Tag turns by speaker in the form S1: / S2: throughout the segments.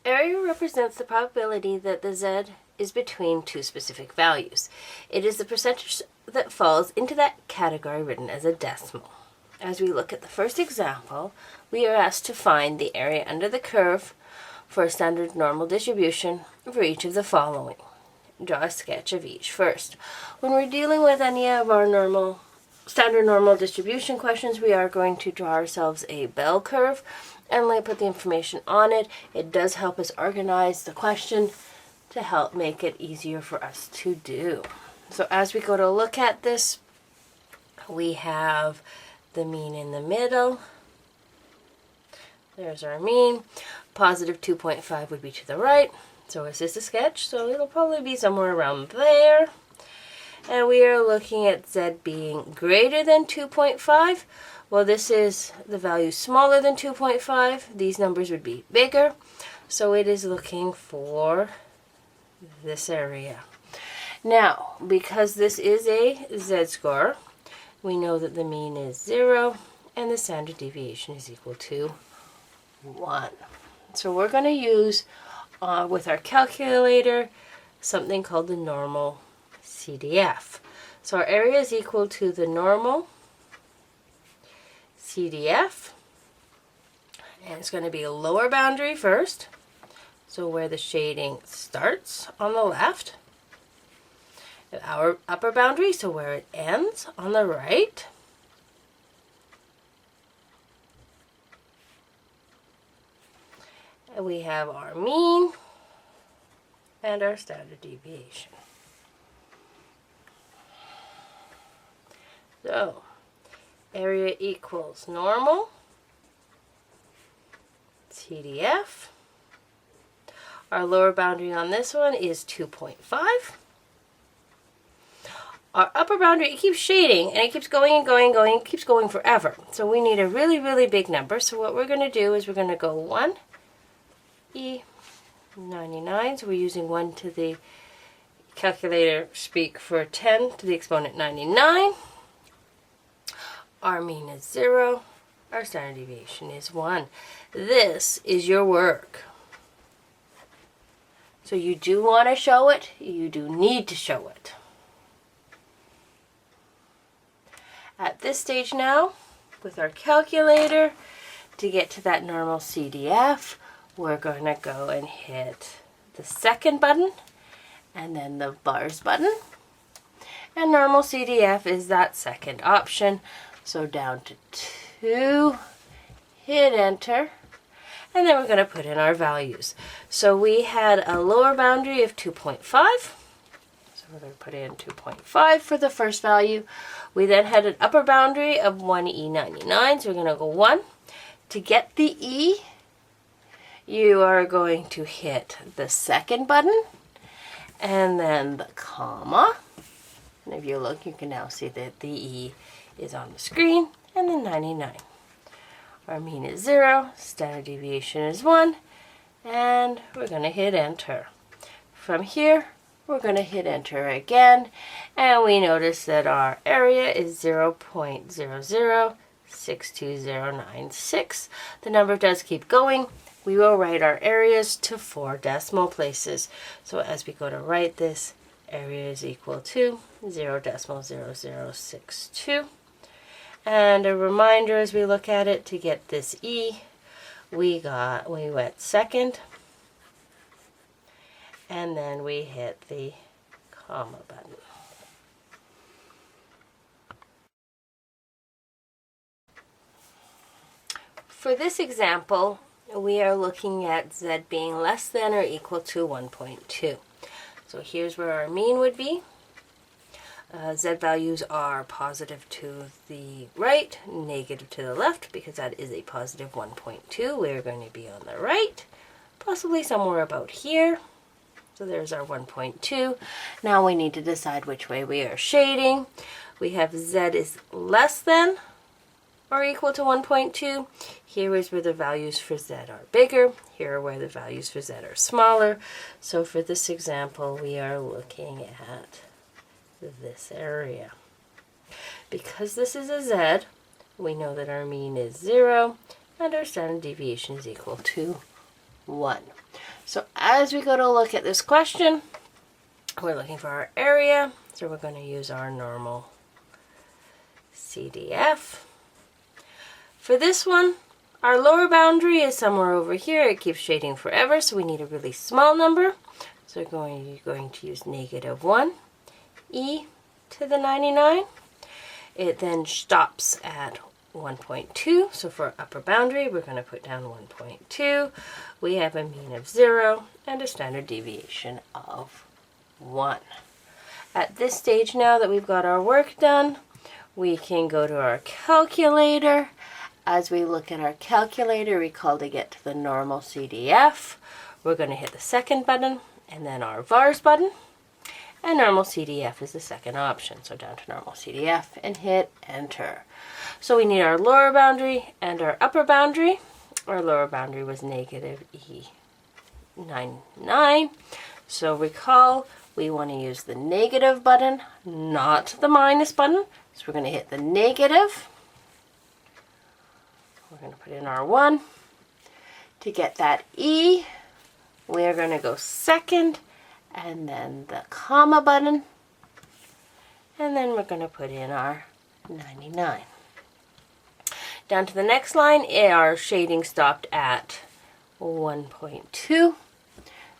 S1: Area represents the probability that the z is between two specific values. It is the percentage that falls into that category written as a decimal. As we look at the first example, we are asked to find the area under the curve for a standard normal distribution for each of the following. Draw a sketch of each first. When we're dealing with any of our standard normal distribution questions, we are going to draw ourselves a bell curve and put the information on it. It does help us organize the question to help make it easier for us to do. So as we go to look at this, we have the mean in the middle. There's our mean. Positive 2.5 would be to the right. So this is a sketch, so it'll probably be somewhere around there. And we are looking at z being greater than 2.5. Well, this is the value smaller than 2.5. These numbers would be bigger. So it is looking for this area. Now, because this is a z-score, we know that the mean is 0 and the standard deviation is equal to 1. So we're going to use, with our calculator, something called the normal CDF. So our area is equal to the normal CDF, and it's going to be a lower boundary first, so where the shading starts on the left, our upper boundary, so where it ends on the right, and we have our mean and our standard deviation. So area equals normal CDF. Our lower boundary on this one is 2.5. Our upper boundary, it keeps shading and it keeps going and going and going, it keeps going forever. So we need a really, really big number. So what we're going to do is we're going to go 1 E99. So we're using 1 to the calculator speak for 10 to the exponent 99. Our mean is 0. Our standard deviation is 1. This is your work. So you do want to show it. You do need to show it. At this stage now, with our calculator, to get to that normal CDF, we're going to go and hit the second button and then the bars button. And normal CDF is that second option. So down to 2, hit enter, and then we're going to put in our values. So we had a lower boundary of 2.5. So we're going to put in 2.5 for the first value. We then had an upper boundary of 1E99. So we're going to go 1. To get the E, you are going to hit the second button and then the comma. And if you look, you can now see that the E is on the screen, and then 99. Our mean is 0, standard deviation is 1, and we're going to hit enter. From here, we're going to hit enter again, and we notice that our area is 0.0062096. The number does keep going. We will write our areas to 4 decimal places. So as we go to write this, area is equal to 0.0062. And a reminder as we look at it, to get this E, we went second, and then we hit the comma button. For this example, we are looking at z being less than or equal to 1.2. So here's where our mean would be. Z values are positive to the right, negative to the left, because that is a positive 1.2. We're going to be on the right, possibly somewhere about here. So there's our 1.2. Now we need to decide which way we are shading. We have z is less than or equal to 1.2. Here is where the values for z are bigger. Here are where the values for z are smaller. So for this example, we are looking at this area. Because this is a z, we know that our mean is 0 and our standard deviation is equal to 1. So as we go to look at this question, we're looking for our area. So we're going to use our normal CDF. For this one, our lower boundary is somewhere over here. It keeps shading forever, so we need a really small number. So we're going to use -1 e to the 99. It then stops at 1.2. So for our upper boundary, we're going to put down 1.2. We have a mean of 0 and a standard deviation of 1. At this stage now that we've got our work done, we can go to our calculator. As we look at our calculator, recall to get to the normal CDF. We're going to hit the second button and then our VARS button. And normal CDF is the second option. So down to normal CDF and hit enter. So we need our lower boundary and our upper boundary. Our lower boundary was -E99. So recall, we want to use the negative button, not the minus button. So we're going to hit the negative. We're going to put in our 1. To get that E, we're going to go second, and then the comma button, and then we're going to put in our 99. Down to the next line, our shading stopped at 1.2.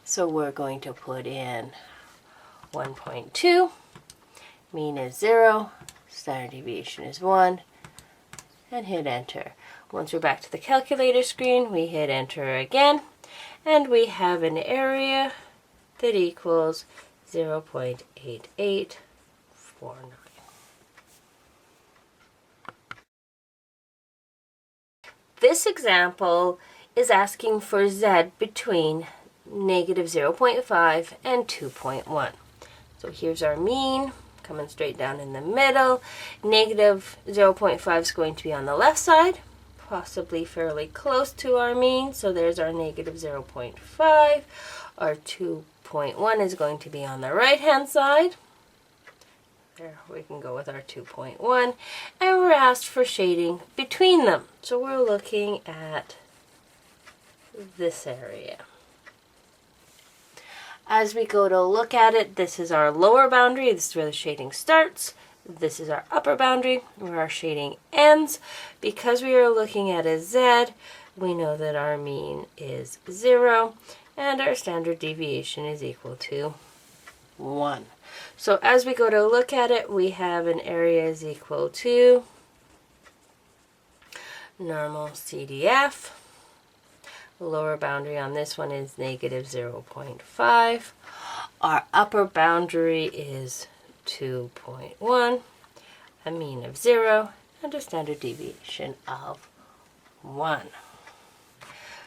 S1: So we're going to put in 1.2. Mean is 0. Standard deviation is 1. And hit enter. Once we're back to the calculator screen, we hit enter again. And we have an area that equals 0.8849. This example is asking for Z between -0.5 and 2.1. So here's our mean, coming straight down in the middle. -0.5 is going to be on the left side, possibly fairly close to our mean. So there's our -0.5. Our 2.1 is going to be on the right hand side. There, we can go with our 2.1. And we're asked for shading between them. So we're looking at this area. As we go to look at it, this is our lower boundary. This is where the shading starts. This is our upper boundary where our shading ends. Because we are looking at a Z, we know that our mean is 0 and our standard deviation is equal to 1. So as we go to look at it, we have an area is equal to normal CDF. Lower boundary on this one is -0.5. Our upper boundary is 2.1, a mean of 0, and a standard deviation of 1.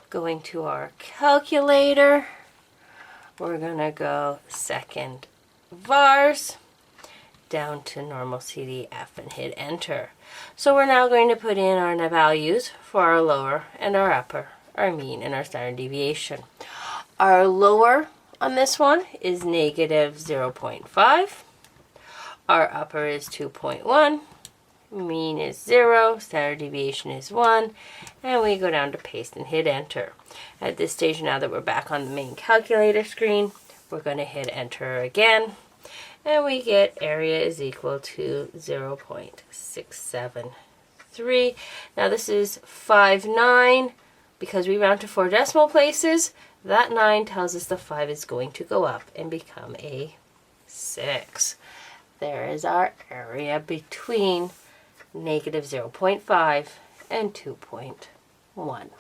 S1: Going to our calculator, we're going to go second VARS down to normal CDF and hit enter. So we're now going to put in our values for our lower and our upper, our mean and our standard deviation. Our lower on this one is -0.5. Our upper is 2.1. Mean is 0. Standard deviation is 1. And we go down to paste and hit enter. At this stage, now that we're back on the main calculator screen, we're going to hit enter again. And we get area is equal to 0.673. Now this is 5/9. Because we round to 4 decimal places, that 9 tells us the 5 is going to go up and become a 6. There is our area between -0.5 and 2.1.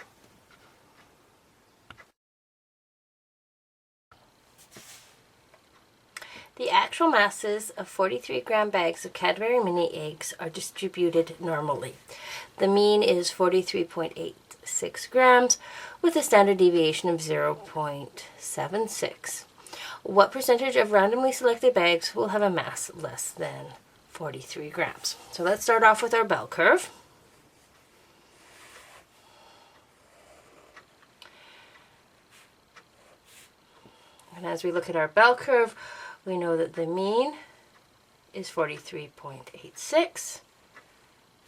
S1: The actual masses of 43-gram bags of Cadbury Mini eggs are distributed normally. The mean is 43.86 grams with a standard deviation of 0.76. What percentage of randomly selected bags will have a mass less than 43 grams? So let's start off with our bell curve. And as we look at our bell curve, we know that the mean is 43.86.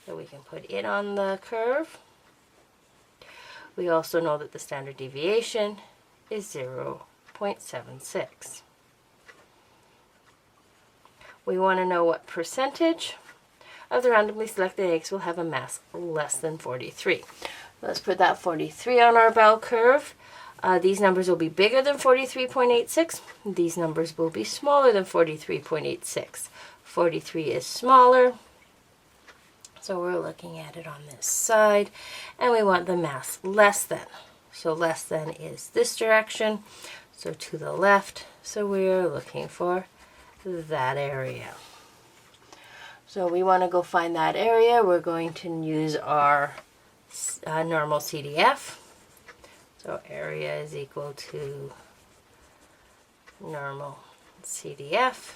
S1: So we can put it on the curve. We also know that the standard deviation is 0.76. We want to know what percentage of the randomly selected eggs will have a mass less than 43. Let's put that 43 on our bell curve. These numbers will be bigger than 43.86. These numbers will be smaller than 43.86. 43 is smaller, so we're looking at it on this side, and we want the mass less than. So less than is this direction, so to the left, so we're looking for that area. So we want to go find that area. We're going to use our normal CDF. So area is equal to normal CDF.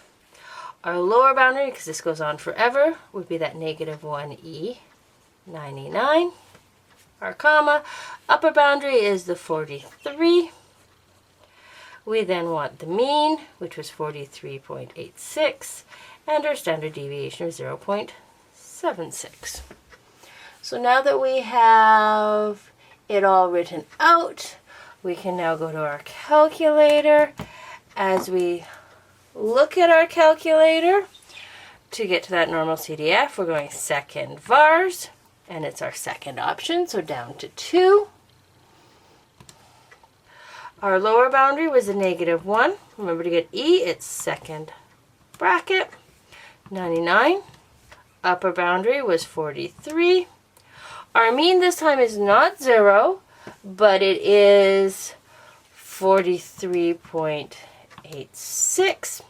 S1: Our lower boundary, because this goes on forever, would be that negative 1e, 99. Our comma. Upper boundary is the 43. We then want the mean, which was 43.86, and our standard deviation of 0.76. So now that we have it all written out, we can now go to our calculator. As we look at our calculator, to get to that normal CDF, we're going second vars, and it's our second option, so down to 2. Our lower boundary was a negative 1. Remember to get E, it's second bracket. 99. Upper boundary was 43. Our mean this time is not 0, but it is 43.86.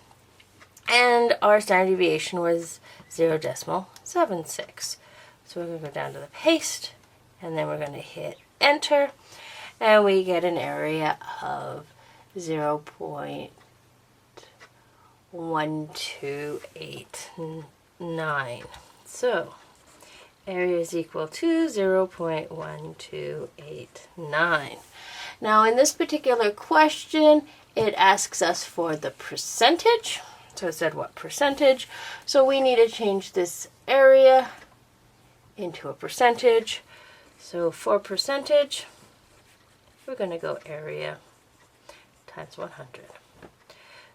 S1: And our standard deviation was 0.76. So we're going to go down to the paste, and then we're going to hit enter, and we get an area of 0.1289. So area is equal to 0.1289. Now in this particular question, it asks us for the percentage. So it said what percentage. So we need to change this area into a percentage. So for percentage, we're going to go area times 100.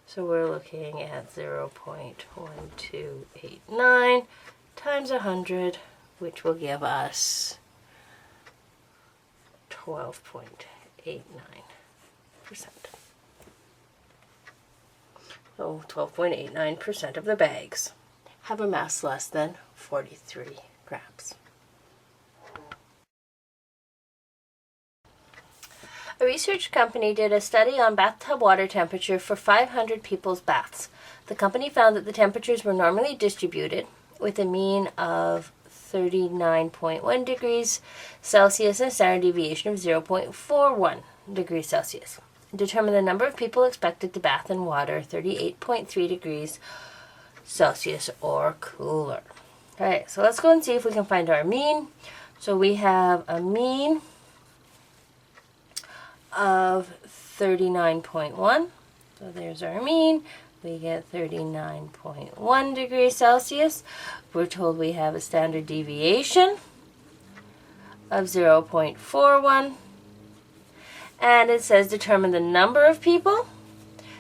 S1: So we're looking at 0.1289 times 100, which will give us 12.89%. So 12.89% of the bags have a mass less than 43 grams. A research company did a study on bathtub water temperature for 500 people's baths. The company found that the temperatures were normally distributed with a mean of 39.1 degrees Celsius and a standard deviation of 0.41 degrees Celsius. Determine the number of people expected to bath in water 38.3 degrees Celsius or cooler. Alright, so let's go and see if we can find our mean. So we have a mean of 39.1. So there's our mean. We get 39.1 degrees Celsius. We're told we have a standard deviation of 0.41. And it says determine the number of people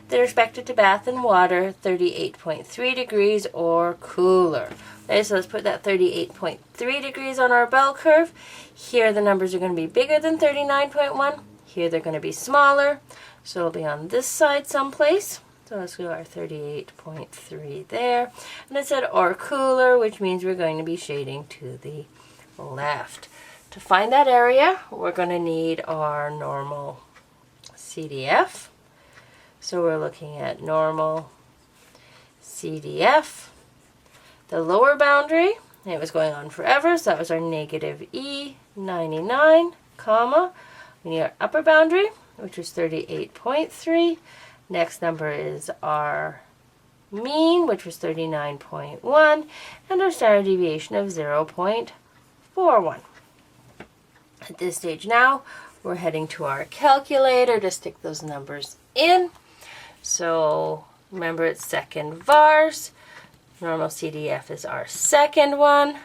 S1: that are expected to bath in water 38.3 degrees or cooler. Okay, so let's put that 38.3 degrees on our bell curve. Here the numbers are going to be bigger than 39.1. Here they're going to be smaller. So it'll be on this side someplace. So let's go our 38.3 there. And it said or cooler, which means we're going to be shading to the left. To find that area, we're going to need our normal CDF. So we're looking at normal CDF. The lower boundary, it was going on forever, so that was our negative E, 99, comma. We need our upper boundary, which is 38.3. Next number is our mean, which was 39.1, and our standard deviation of 0.41. At this stage now, we're heading to our calculator to stick those numbers in. So remember it's second vars. Normal CDF is our second one.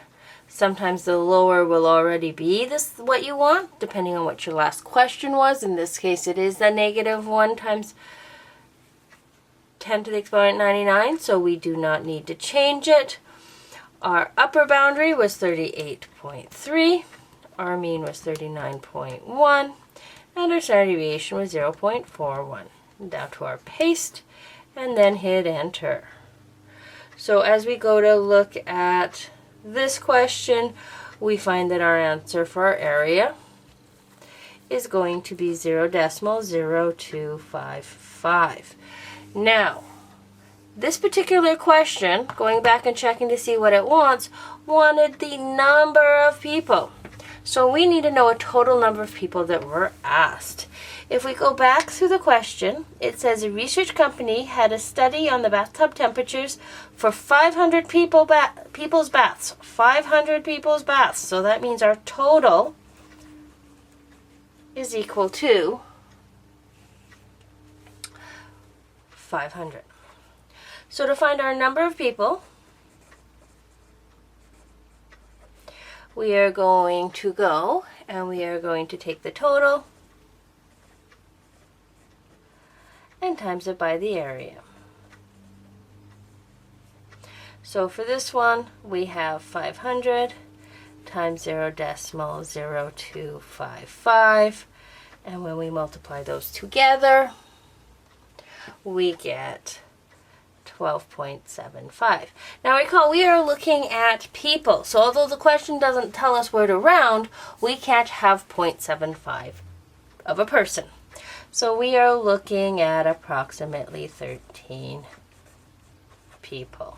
S1: Sometimes the lower will already be this what you want, depending on what your last question was. In this case, it is the -1 times 10 to the exponent 99, so we do not need to change it. Our upper boundary was 38.3, our mean was 39.1, and our standard deviation was 0.41. Down to our paste, and then hit enter. So as we go to look at this question, we find that our answer for our area is going to be 0.0255. Now, this particular question, going back and checking to see what it wants, wanted the number of people. So we need to know a total number of people that were asked. If we go back through the question, it says a research company had a study on the bathtub temperatures for 500 people's baths. 500 people's baths. So that means our total is equal to 500. So to find our number of people, we are going to go and we are going to take the total and times it by the area. So for this one, we have 500 times 0.0255, and when we multiply those together, we get 12.75. Now recall, we are looking at people, so although the question doesn't tell us where to round, we can't have 0.75 of a person. So we are looking at approximately 13 people.